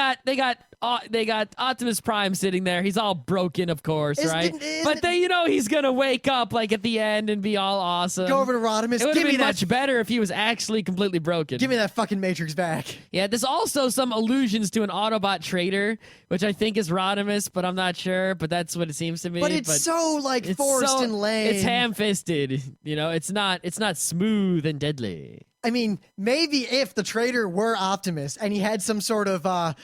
got Optimus Prime sitting there. He's all broken, of course, right? But he's going to wake up, at the end and be all awesome. Go over to Rodimus. It would have been much better if he was actually completely broken. Give me that fucking Matrix back. Yeah, there's also some allusions to an Autobot traitor, which I think is Rodimus, but I'm not sure. But that's what it seems to me. But it's so, forced and lame. It's ham-fisted. It's not smooth and deadly. I mean, maybe if the traitor were Optimus and he had some sort of I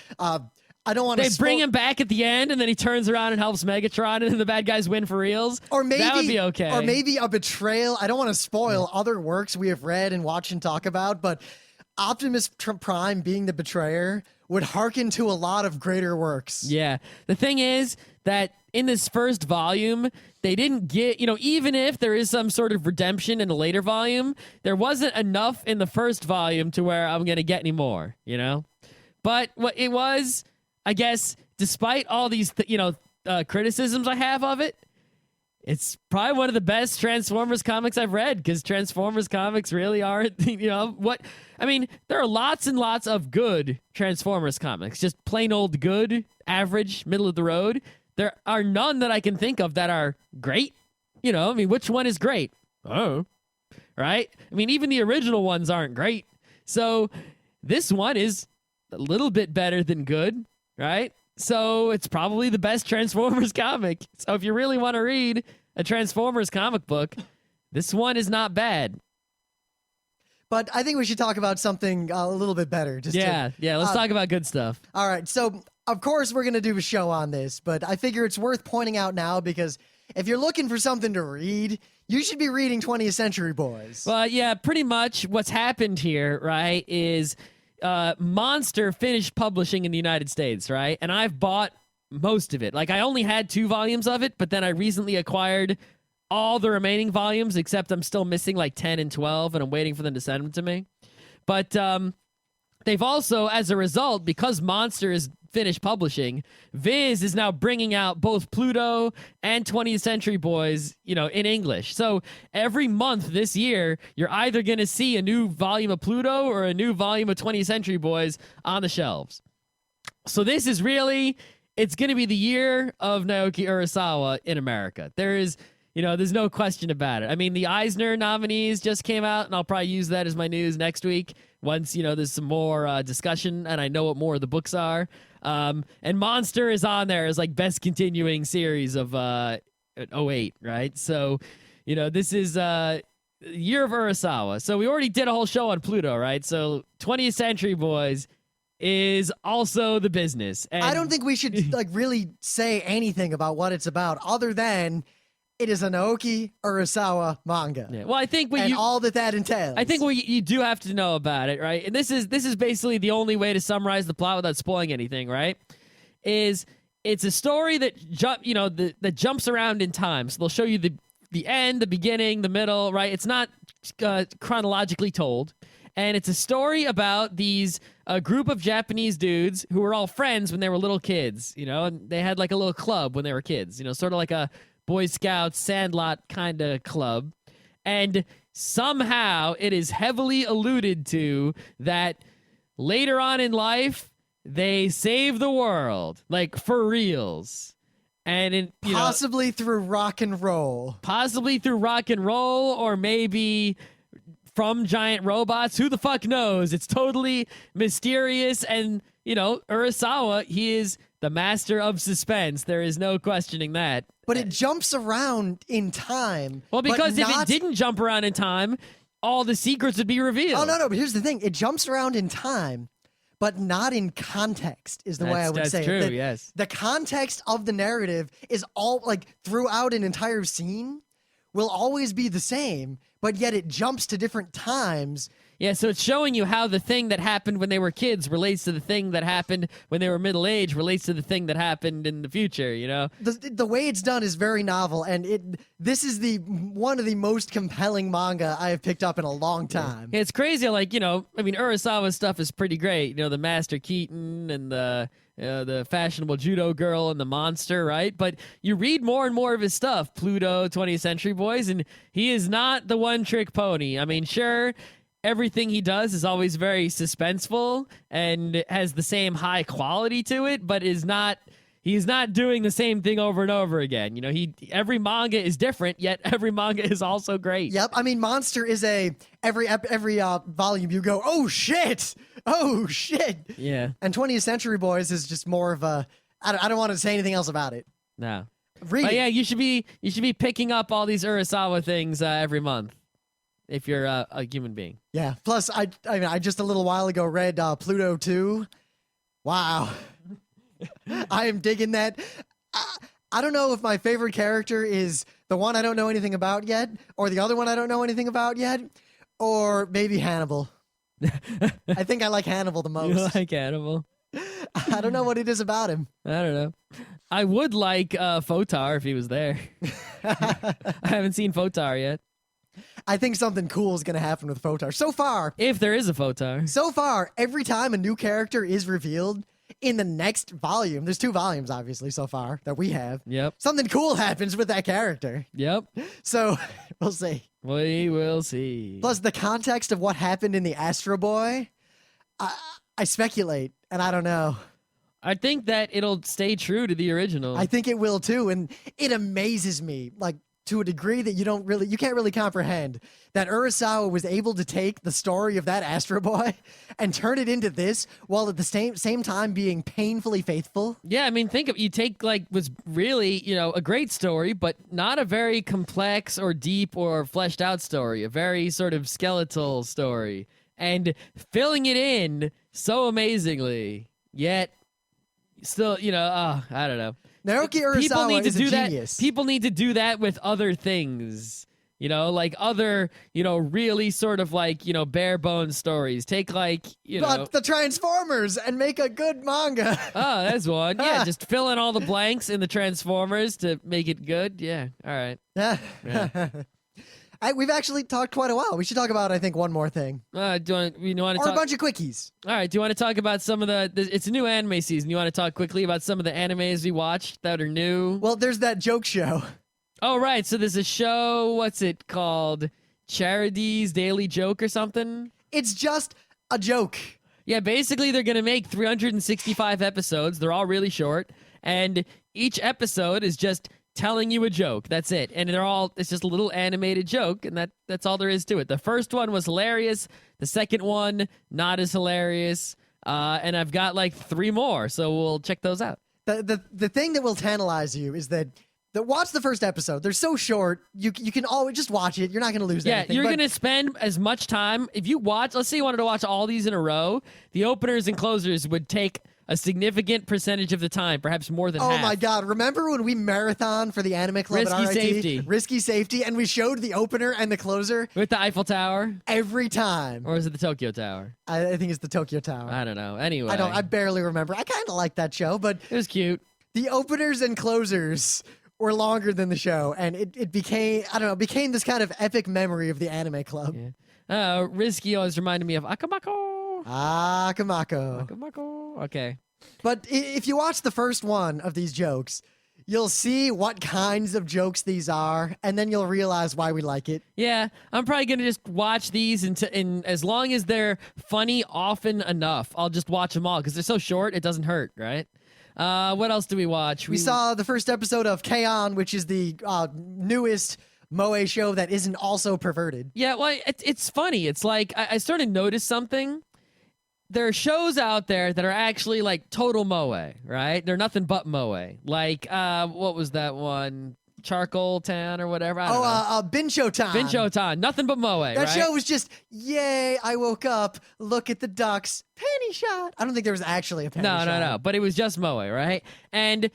don't want to. They bring him back at the end, and then he turns around and helps Megatron, and then the bad guys win for reals. Or maybe that would be okay. Or maybe a betrayal. I don't want to spoil other works we have read and watch and talk about, but Optimus Prime being the betrayer would hearken to a lot of greater works. Yeah. The thing is that in this first volume, they didn't get, even if there is some sort of redemption in a later volume, there wasn't enough in the first volume to where I'm going to get any more, But what it was, I guess, despite all these, criticisms I have of it, it's probably one of the best Transformers comics I've read, because Transformers comics really aren't, there are lots and lots of good Transformers comics, just plain old good, average, middle of the road. There are none that I can think of that are great. Which one is great? Oh, right? Even the original ones aren't great. So this one is a little bit better than good, right? So it's probably the best Transformers comic. So if you really want to read a Transformers comic book, this one is not bad. But I think we should talk about something a little bit better. Let's talk about good stuff. All right, so of course we're going to do a show on this, but I figure it's worth pointing out now because if you're looking for something to read, you should be reading 20th Century Boys. Well, yeah, pretty much what's happened here, right, is Monster finished publishing in the United States, right? And I've bought most of it. Like, I only had 2 volumes of it, but then I recently acquired all the remaining volumes, except I'm still missing like 10 and 12, and I'm waiting for them to send them to me. But they've also, as a result, because Monster is finished publishing, Viz is now bringing out both Pluto and 20th Century Boys, in English. So every month this year, you're either going to see a new volume of Pluto or a new volume of 20th Century Boys on the shelves. So this is really, it's going to be the year of Naoki Urasawa in America. There's no question about it. The Eisner nominees just came out, and I'll probably use that as my news next week once, there's some more discussion and I know what more of the books are. And Monster is on there as like best continuing series of 08, right? So, this is year of Urasawa. So we already did a whole show on Pluto, right? So 20th Century Boys is also the business. And I don't think we should really say anything about what it's about other than it is a Naoki Urasawa manga. Yeah. Well, I think all that entails. I think what you do have to know about it, right? And this is basically the only way to summarize the plot without spoiling anything, right? Is it's a story that that jumps around in time. So they'll show you the end, the beginning, the middle, right? It's not chronologically told. And it's a story about these group of Japanese dudes who were all friends when they were little kids, and they had like a little club when they were kids, sort of like a Boy Scouts Sandlot kind of club. And somehow it is heavily alluded to that later on in life, they save the world, like for reals. And possibly through rock and roll. Possibly through rock and roll, or maybe from giant robots. Who the fuck knows? It's totally mysterious. And, Urasawa, he is the master of suspense. There is no questioning that. But it jumps around in time. Well, because if it didn't jump around in time, all the secrets would be revealed. Oh, no, but here's the thing. It jumps around in time, but not in context, is the way I would say it. That's true, yes. The context of the narrative is all, throughout an entire scene, will always be the same, but yet it jumps to different times. Yeah, so it's showing you how the thing that happened when they were kids relates to the thing that happened when they were middle-aged, relates to the thing that happened in the future, The way it's done is very novel, and this is one of the most compelling manga I have picked up in a long time. Yeah, it's crazy, Urasawa's stuff is pretty great. The Master Keaton and the fashionable judo girl and the monster, right? But you read more and more of his stuff, Pluto, 20th Century Boys, and he is not the one-trick pony. Sure, everything he does is always very suspenseful and has the same high quality to it, but he's not doing the same thing over and over again. Every manga is different, yet every manga is also great. Yep. Monster is every volume you go, oh shit. Yeah. And 20th Century Boys is just more of a, I don't want to say anything else about it. No. Read. But yeah, you should be picking up all these Urasawa things every month if you're a human being. Yeah. Plus, I just a little while ago read Pluto 2. Wow. I am digging that. I don't know if my favorite character is the one I don't know anything about yet, or the other one I don't know anything about yet, or maybe Hannibal. I think I like Hannibal the most. You like Hannibal? I don't know what it is about him. I don't know. I would like Photar if he was there. I haven't seen Photar yet. I think something cool is going to happen with Photar. So far, if there is a Photar. So far, every time a new character is revealed, in the next volume, there's 2 volumes, obviously, so far that we have. Yep. Something cool happens with that character. Yep. So we'll see. We will see. Plus, the context of what happened in the Astro Boy, I speculate, and I don't know. I think that it'll stay true to the original. I think it will too, and it amazes me, like, to a degree that you can't really comprehend, that Urasawa was able to take the story of that Astro Boy and turn it into this, while at the same time being painfully faithful. Yeah, I mean, you take, like, was really, a great story, but not a very complex or deep or fleshed out story, a very sort of skeletal story, and filling it in so amazingly, yet still, I don't know. Naoki Urasawa is a genius. People need to do that with other things. Like other, really sort of like, bare bones stories. Take like, But the Transformers and make a good manga. Oh, that's one. Yeah, just fill in all the blanks in the Transformers to make it good. Yeah, all right. Yeah. We've actually talked quite a while. We should talk about, I think, one more thing. Do you want to or talk? A bunch of quickies. All right. Do you want to talk about some of it's a new anime season. You want to talk quickly about some of the animes we watched that are new? Well, there's that joke show. Oh, right. So there's a show. What's it called? Charity's Daily Joke or something? It's just a joke. Yeah, basically they're going to make 365 episodes. They're all really short. And each episode is just telling you a joke. That's it. And it's just a little animated joke, and that's all there is to it. The first one was hilarious. The second one, not as hilarious. And I've got like 3 more, so we'll check those out. The thing that will tantalize you is that watch the first episode. They're so short, you can always just watch it. You're not going to lose anything. Yeah, you're going to spend as much time. If you watch, let's say you wanted to watch all these in a row, the openers and closers would take a significant percentage of the time, perhaps more than half. Oh my God. Remember when we marathon for the Anime Club Risky at RIT? Safety. Risky Safety, and we showed the opener and the closer? With the Eiffel Tower? Every time. Or is it the Tokyo Tower? I think it's the Tokyo Tower. I don't know. Anyway. I barely remember. I kind of like that show, but it was cute. The openers and closers were longer than the show, and it became this kind of epic memory of the Anime Club. Yeah. Risky always reminded me of Akamako. Akamako. Okay. But if you watch the first one of these jokes, you'll see what kinds of jokes these are, and then you'll realize why we like it. Yeah, I'm probably going to just watch these, and as long as they're funny often enough, I'll just watch them all, because they're so short, it doesn't hurt, right? What else do we watch? We saw the first episode of K-On!, which is the newest moe show that isn't also perverted. Yeah, well, it's funny. It's like, I started to notice something. There are shows out there that are actually like total moe, right? They're nothing but moe. Like, what was that one? Charcoal Town or whatever? I don't know. Binchotan. Binchotan. Nothing but moe, That right? show was just, yay, I woke up, look at the ducks, penny shot. I don't think there was actually a penny shot. No. But it was just moe, right? And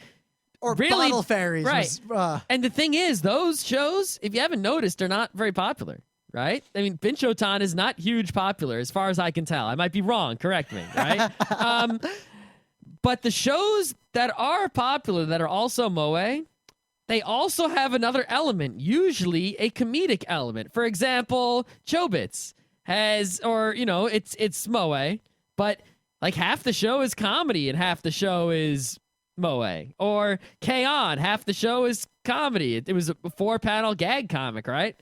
or really, Bottle Fairies. Right. And the thing is, those shows, if you haven't noticed, are not very popular. Right? I mean, Binchotan is not huge popular as far as I can tell. I might be wrong. Correct me, right? But the shows that are popular that are also moe, they also have another element, usually a comedic element. For example, Chobits has, it's moe, but like half the show is comedy and half the show is moe. Or K-On!, half the show is comedy. It was a 4-panel gag comic, right?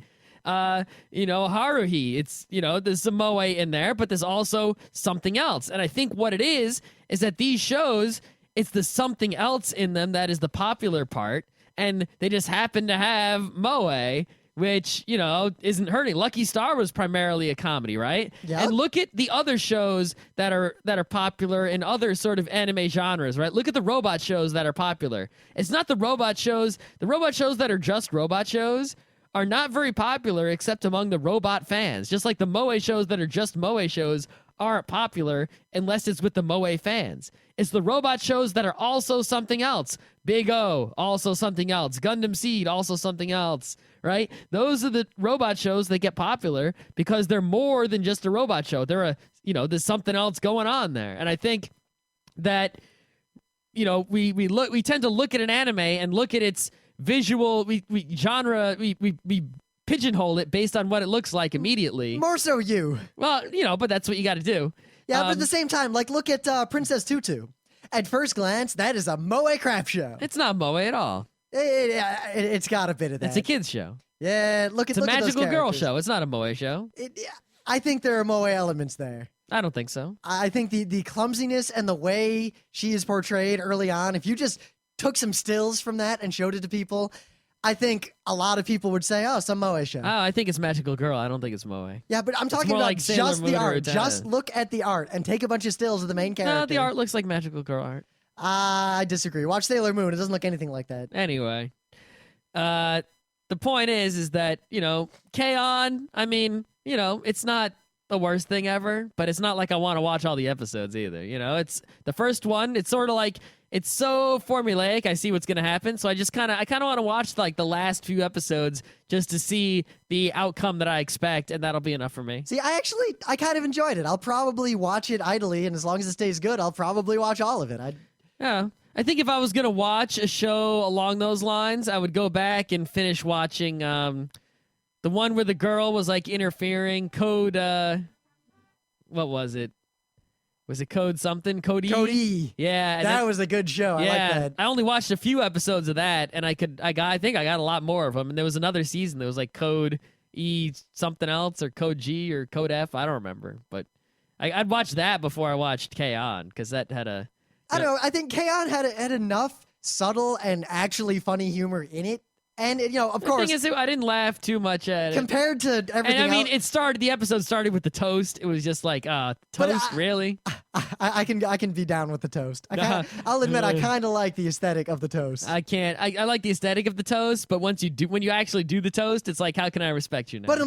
Haruhi, it's, there's some moe in there, but there's also something else. And I think what it is that these shows, it's the something else in them that is the popular part, and they just happen to have moe, which, isn't hurting. Lucky Star was primarily a comedy, right? Yeah. And look at the other shows that are popular in other sort of anime genres, right? Look at the robot shows that are popular. It's not the robot shows that are just robot shows are not very popular except among the robot fans. Just like the moe shows that are just moe shows aren't popular unless it's with the moe fans. It's the robot shows that are also something else. Big O, also something else. Gundam Seed, also something else, right? Those are the robot shows that get popular because they're more than just a robot show. They're there's something else going on there. And I think that, we tend to look at an anime and look at its visual, we pigeonhole it based on what it looks like immediately. More so you. Well, but that's what you got to do. Yeah, but at the same time, like, look at Princess Tutu. at first glance, that is a moe crap show. It's not moe at all. It's got a bit of that. It's a kid's show. Yeah, look at It's a look at those magical girl characters. show. It's not a moe show. I think there are moe elements there. I don't think so. I think the clumsiness and the way she is portrayed early on, if you just took some stills from that and showed it to people, I think a lot of people would say, oh, some moe show. Oh, I think it's magical girl. I don't think it's moe. Yeah, but I'm talking more about like Sailor just Moon the or art. Utena. Just look at the art and take a bunch of stills of the main character. No, the art looks like magical girl art. I disagree. Watch Sailor Moon. It doesn't look anything like that. Anyway, the point is that, K-On!, I mean, it's not the worst thing ever, but it's not like I want to watch all the episodes either. It's the first one. It's sort of like, it's so formulaic. I see what's going to happen. So I kind of want to watch like the last few episodes just to see the outcome that I expect. And that'll be enough for me. See, I kind of enjoyed it. I'll probably watch it idly. And as long as it stays good, I'll probably watch all of it. Yeah. I think if I was going to watch a show along those lines, I would go back and finish watching the one where the girl was like interfering. Code, what was it? Was it Code something? Code E? Code E. Yeah. That was a good show. Yeah, I like that. I only watched a few episodes of that, and I think I got a lot more of them. And there was another season that was like Code E something else, or Code G, or Code F. I don't remember, but I'd watch that before I watched K-On! Because that had a. I don't know. I think K-On! had enough subtle and actually funny humor in it. And, of course. The thing is, I didn't laugh too much at it. Compared to everything And I mean, else. the episode started with the toast. It was just like, toast, really? I can be down with the toast. I'll admit, I kind of like the aesthetic of the toast. I can't. I like the aesthetic of the toast, but when you actually do the toast, it's like, how can I respect you now? But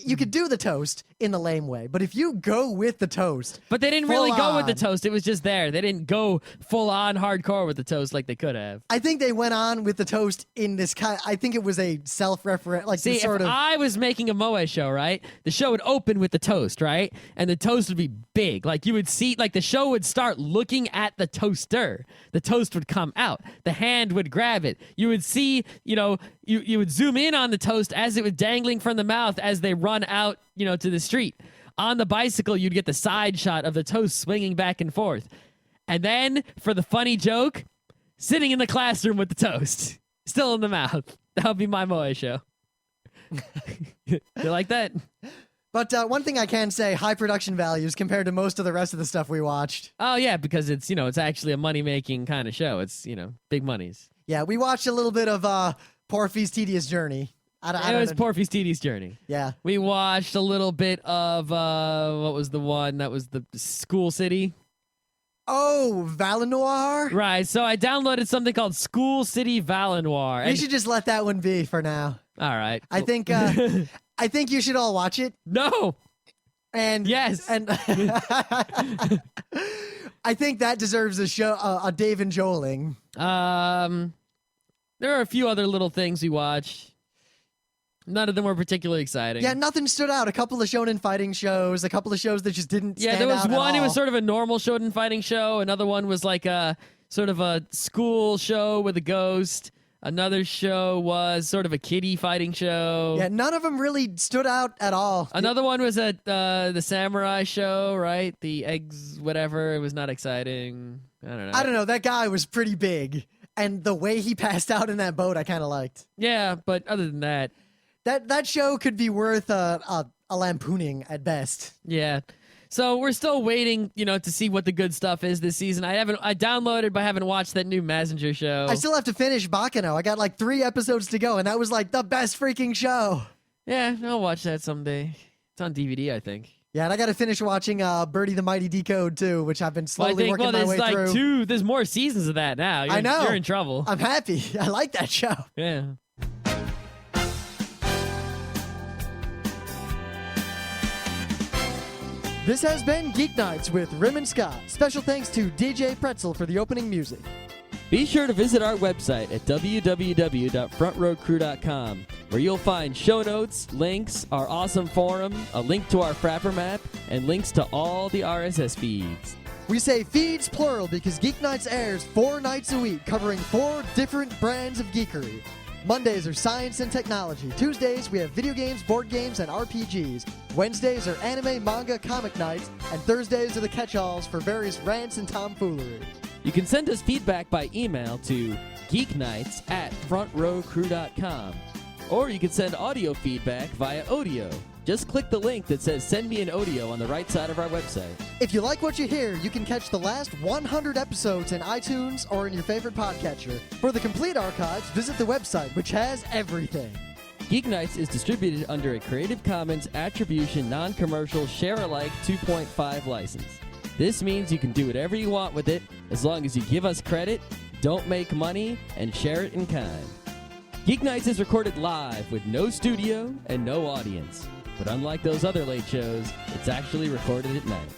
you could do the toast in the lame way, but if you go with the toast. But they didn't really go with the on- toast. It was just there. They didn't go full on hardcore with the toast like they could have. I think they went on with the toast in this kind. I think it was a self-referent, like See, this sort if of. I was making a moe show, right? The show would open with the toast, right? And the toast would be big. Like you would see, like the show would start looking at the toaster. The toast would come out. The hand would grab it. You would see, you would zoom in on the toast as it was dangling from the mouth as they run out, to the street. On the bicycle, you'd get the side shot of the toast swinging back and forth. And then for the funny joke, sitting in the classroom with the toast, still in the mouth. That would be my moe show. You like that? But one thing I can say, high production values compared to most of the rest of the stuff we watched. Oh, yeah, because it's, it's actually a money-making kind of show. It's, big monies. Yeah, we watched a little bit of Porphy's Tedious Journey. It was Porphy's Tedious Journey. Yeah. We watched a little bit of, what was the one? That was the School City. Oh, Valenoir? Right, so I downloaded something called School City Valenoir. We should just let that one be for now. All right. I think I think you should all watch it. No. And Yes. and I think that deserves a show, a Dave and Joeling. There are a few other little things we watched. None of them were particularly exciting. Yeah, nothing stood out. A couple of shonen fighting shows, a couple of shows that just didn't stand there was out at one. It was all. sort of a normal shonen fighting show. Another one was like a sort of a school show with a ghost. Another show was sort of a kiddie fighting show. Yeah, none of them really stood out at all. Another one was the samurai show, right? The eggs, whatever. It was not exciting. I don't know. I don't know. That guy was pretty big, and the way he passed out in that boat, I kind of liked. Yeah, but other than that, That show could be worth a lampooning at best. yeah. So we're still waiting, to see what the good stuff is this season. I downloaded, but I haven't watched that new Messenger show. I still have to finish Bakano. I got like 3 episodes to go, and that was like the best freaking show. Yeah, I'll watch that someday. It's on DVD, I think. Yeah, and I got to finish watching Birdie the Mighty Decode too, which I've been slowly working my way there's through. There's more seasons of that now. I know. You're in trouble. I'm happy. I like that show. Yeah. This has been Geeknights with Rim and Scott. Special thanks to DJ Pretzel for the opening music. Be sure to visit our website at www.frontrowcrew.com, where you'll find show notes, links, our awesome forum, a link to our Frapper map, and links to all the RSS feeds. We say feeds plural because Geeknights airs 4 nights a week, covering 4 different brands of geekery. Mondays are science and technology. Tuesdays, we have video games, board games, and RPGs. Wednesdays are anime, manga, comic nights. And Thursdays are the catch-alls for various rants and tomfoolery. You can send us feedback by email to geeknights@frontrowcrew.com. Or you can send audio feedback via Audio. Just click the link that says Send Me an Audio on the right side of our website. If you like what you hear, you can catch the last 100 episodes in iTunes or in your favorite podcatcher. For the complete archives, visit the website, which has everything. Geeknights is distributed under a Creative Commons Attribution Non-Commercial Share-alike 2.5 license. This means you can do whatever you want with it as long as you give us credit, don't make money, and share it in kind. Geeknights is recorded live with no studio and no audience. But unlike those other late shows, it's actually recorded at night.